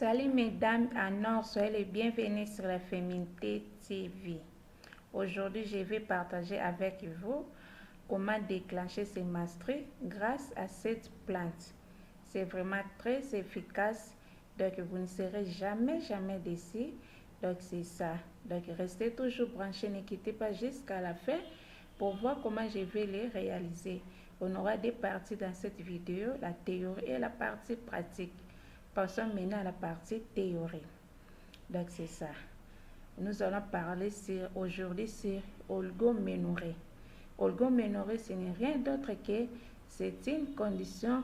Salut mesdames, alors soyez les bienvenus sur la Féminité TV. Aujourd'hui, je vais partager avec vous comment déclencher ces menstrues grâce à cette plante. C'est vraiment très efficace, donc vous ne serez jamais déçus. Donc c'est ça. Donc restez toujours branchés, ne quittez pas jusqu'à la fin pour voir comment je vais les réaliser. On aura deux parties dans cette vidéo, la théorie et la partie pratique. Passons maintenant à la partie théorie. Donc c'est ça. Nous allons parler aujourd'hui sur oligoménorrhée. Oligoménorrhée, ce n'est rien d'autre que c'est une condition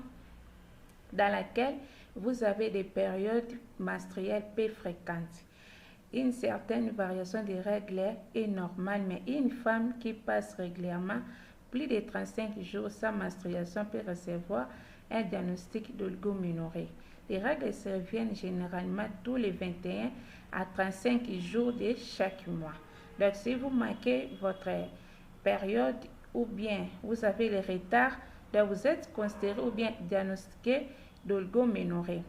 dans laquelle vous avez des périodes menstruelles peu fréquentes. Une certaine variation des règles est normale, mais une femme qui passe régulièrement plus de 35 jours sans menstruation peut recevoir un diagnostic d'oligoménorrhée. Les règles surviennent généralement tous les 21 à 35 jours de chaque mois. Donc, si vous manquez votre période ou bien vous avez le retard, donc vous êtes considéré ou bien diagnostiqué d'oligoménorrhée.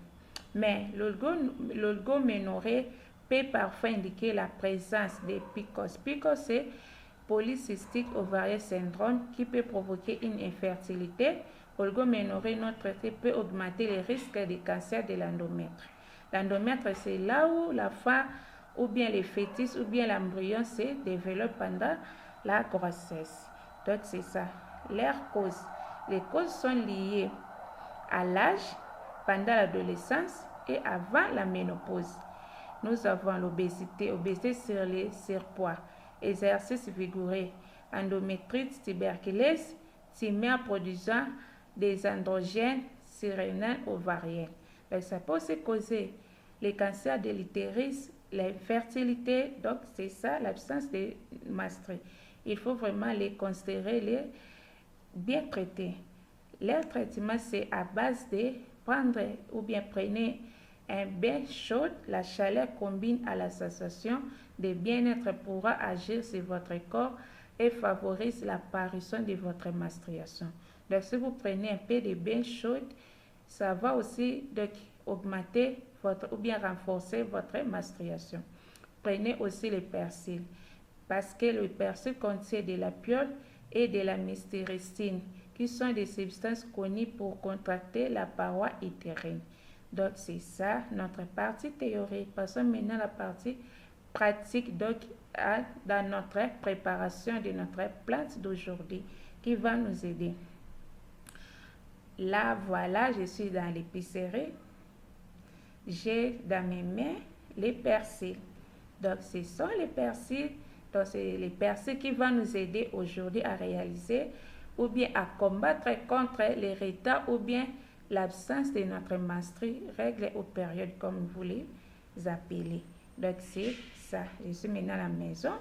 Mais l'oligoménorrhée peut parfois indiquer la présence de PCOS. PCOS, c'est polycystique ovarian syndrome qui peut provoquer une infertilité. Oligoménorrhée non traitée peut augmenter les risques de cancer de l'endomètre. L'endomètre, c'est là où la femme ou bien le fœtus ou bien l'embryon se développe pendant la grossesse. Donc c'est ça. Leurs causes. Les causes sont liées à l'âge, pendant l'adolescence et avant la ménopause. Nous avons l'obésité, obésité sur les surpoids, exercice vigoureux, endométrite, tuberculose, tumeur produisant des androgènes surrénales ovariennes. Donc, ça peut aussi causer les cancers de l'utérus, l'infertilité. Donc, c'est ça, l'absence de menstrues. Il faut vraiment les considérer, les bien traiter. Leur traitement, c'est à base de prendre ou bien prenez un bain chaud. La chaleur combine à la sensation de bien-être pourra agir sur votre corps et favorise l'apparition de votre menstruation. Donc, si vous prenez un peu de bain chaud, ça va aussi donc augmenter votre ou bien renforcer votre menstruation. Prenez aussi le persil parce que le persil contient de la piole et de la mystéricine qui sont des substances connues pour contracter la paroi utérine. Donc, c'est ça notre partie théorique. Passons maintenant à la partie pratique, donc dans notre préparation de notre plante d'aujourd'hui qui va nous aider. Là, voilà, je suis dans l'épicerie. J'ai dans mes mains les persils. Donc, ce sont les persils. Donc, c'est les persils qui vont nous aider aujourd'hui à réaliser ou bien à combattre contre les retards ou bien l'absence de notre menstrue, règles ou périodes comme vous les appelez. Donc c'est ça. Je suis maintenant à la maison.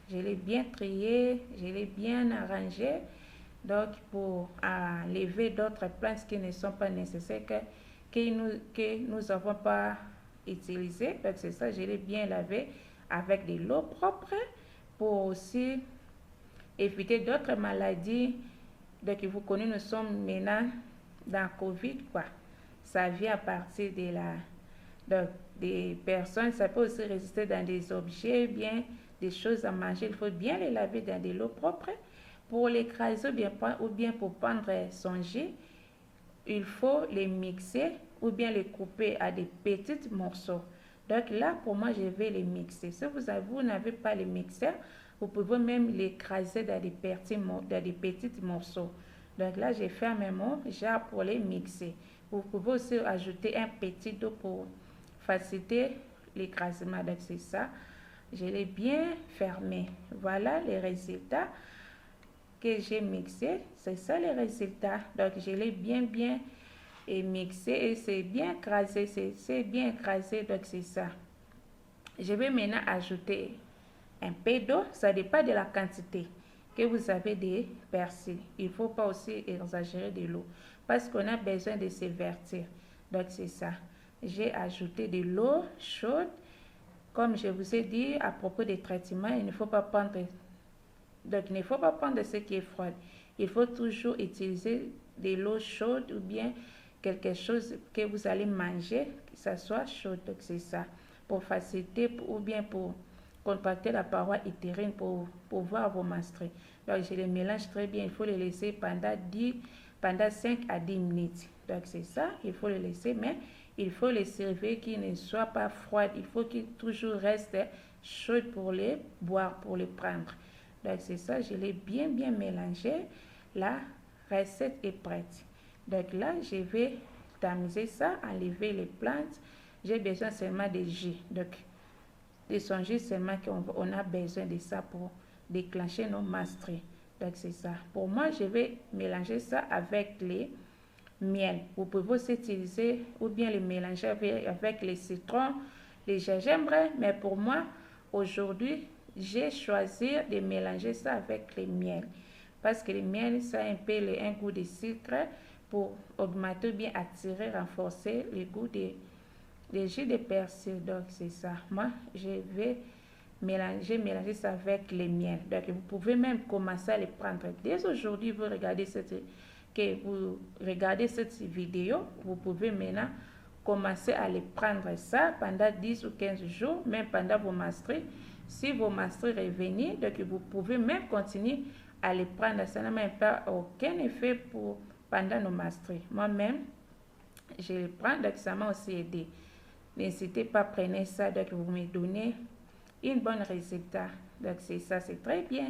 Je l'ai bien trié, je l'ai bien arrangé. Donc pour enlever d'autres plantes qui ne sont pas nécessaires, que nous n'avons pas utilisées. Donc c'est ça, je l'ai bien lavé avec de l'eau propre pour aussi éviter d'autres maladies. Donc, vous connaissez, nous sommes maintenant dans Covid, quoi. Ça vient à partir des personnes. Ça peut aussi résister dans des objets, bien des choses à manger. Il faut bien les laver dans de l'eau propre. Pour l'écraser ou bien pour prendre son jus, il faut les mixer ou bien les couper à des petits morceaux. Donc là, pour moi, je vais les mixer. Si vous n'avez pas les mixeurs, vous pouvez même l'écraser dans des petits morceaux. Donc là, j'ai fermé mon jar pour les mixer. Vous pouvez aussi ajouter un petit dos pour faciliter l'écrasement. Donc c'est ça. Je l'ai bien fermé. Voilà les résultats que j'ai mixés. C'est ça les résultats. Donc je l'ai bien mixé et c'est bien écrasé. C'est bien écrasé. Donc c'est ça. Je vais maintenant ajouter un peu d'eau, ça dépend de la quantité que vous avez de persil. Il ne faut pas aussi exagérer de l'eau parce qu'on a besoin de se vertir. Donc c'est ça. J'ai ajouté de l'eau chaude. Comme je vous ai dit à propos des traitements, il ne faut pas prendre ce qui est froid. Il faut toujours utiliser de l'eau chaude ou bien quelque chose que vous allez manger, que ça soit chaud. Donc c'est ça, pour faciliter ou bien pour contracter la paroi utérine pour voir vos menstrues. Donc je les mélange très bien, il faut les laisser pendant 5 à 10 minutes. Donc c'est ça, il faut les laisser, mais il faut les servir qu'ils ne soient pas froides, il faut qu'ils toujours restent chauds pour les boire, pour les prendre. Donc c'est ça, je l'ai bien mélangé. La recette est prête. Donc là, je vais tamiser ça, enlever les plantes. J'ai besoin seulement de jus. Donc, de songer seulement qu'on a besoin de ça pour déclencher nos menstrues. Donc, c'est ça. Pour moi, je vais mélanger ça avec les miel. Vous pouvez aussi utiliser ou bien les mélanger avec les citrons, les gingembre. Mais pour moi, aujourd'hui, j'ai choisi de mélanger ça avec les miel. Parce que le miel, ça a un peu un goût de sucre pour augmenter ou bien attirer, renforcer le goût des jus de persil. Donc, c'est ça. Moi, je vais mélanger ça avec le miel. Donc, vous pouvez même commencer à les prendre. Dès aujourd'hui, vous regardez cette vidéo, vous pouvez maintenant commencer à les prendre ça pendant 10 ou 15 jours, même pendant vos menstrues. Si vos menstrues reviennent, donc vous pouvez même continuer à les prendre. Ça n'a même pas aucun effet pendant nos menstrues. Moi-même, je les prends, donc ça m'a aussi aidé. N'hésitez pas, prenez ça, donc vous me donnez une bonne résultat. Donc c'est ça, c'est très bien.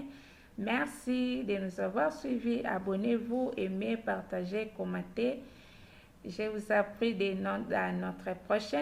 Merci de nous avoir suivis. Abonnez-vous, aimez, partagez, commentez. Je vous ai pris des notes à notre prochaine